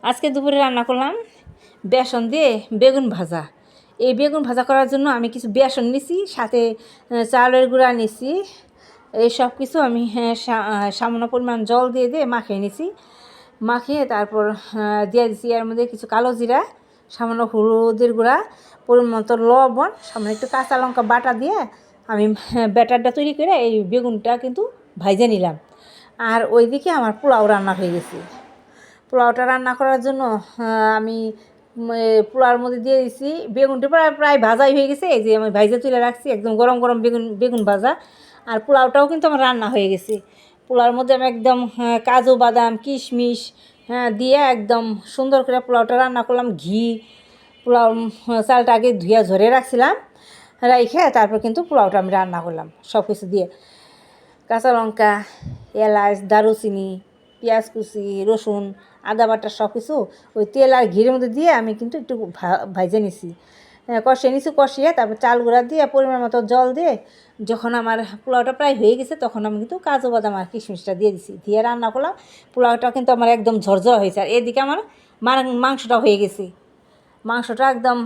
আজকে দুপুরে রান্না করলাম বেসন দিয়ে বেগুন ভাজা। এই বেগুন ভাজা করার জন্য আমি কিছু বেসন নিছি, সাথে চালের গুঁড়া নিছি। এই সব কিছু আমি সামান্য পরিমাণ জল দিয়ে মাখিয়ে নিছি। মাখিয়ে তারপর দিয়ে দিছি এর মধ্যে কিছু কালো জিরা, সামান্য হলুদের গুঁড়া, পরিমাণ মতো লবণ, সামান্য একটু কাঁচা লঙ্কা বাটা দিয়ে আমি ব্যাটারটা তৈরি করে এই বেগুনটা কিন্তু ভাইজে নিলাম। আর ওইদিকে আমার পোলাও রান্না হয়ে গেছে। পোলাওটা রান্না করার জন্য আমি পোলাওর মধ্যে দিয়ে দিছি বেগুনটা প্রায় ভাজাই হয়ে গেছে। এই যে আমি ভাইজে তুলে রাখছি একদম গরম গরম বেগুন ভাজা। আর পোলাওটাও কিন্তু আমার রান্না হয়ে গেছে। পোলাওর মধ্যে আমি একদম কাজু বাদাম কিশমিশ দিয়ে একদম সুন্দর করে পোলাওটা রান্না করলাম। ঘি, পোলাও চালটা আগে ধুয়ে ঝরে রাখছিলাম, রাইখে তারপর কিন্তু পোলাওটা আমি রান্না করলাম সব কিছু দিয়ে। কাঁচা লঙ্কা, এলাচ, দারুচিনি, পেঁয়াজ কুচি, রসুন, আদা বাটা সব কিছু ওই তেল আর ঘির মধ্যে দিয়ে আমি কিন্তু একটু ভাজে নিছি, কষিয়ে নিছি। কষিয়ে তারপর চাল গুঁড়া দিয়ে পরিমাণ মতো জল দিয়ে যখন আমার পোলাওটা প্রায় হয়ে গেছে তখন আমি কিন্তু কাজু বাদাম আর কিশমিশটা দিয়ে দিছি, দিয়ে রান্না করলাম। পোলাওটা কিন্তু আমার একদম ঝরঝরা হয়েছে। আর এদিকে আমার মাংসটা হয়ে গেছে। মাংসটা একদম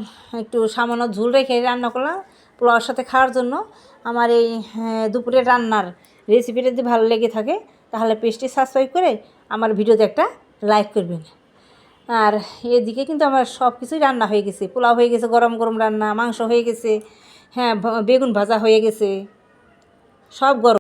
একটু সামান্য ঝোল রেখে রান্না করলাম পোলাওর সাথে খাওয়ার জন্য। আমার এই দুপুরের রান্নার রেসিপিটা যদি ভালো লেগে থাকে তাহলে পেজটি সাবস্ক্রাইব করে আমার ভিডিওতে একটা লাইক করবেন। আর এদিকে কিন্তু আমার সব কিছুই রান্না হয়ে গেছে। পোলাও হয়ে গেছে, গরম গরম রান্না, মাংস হয়ে গেছে, বেগুন ভাজা হয়ে গেছে, সব গরম।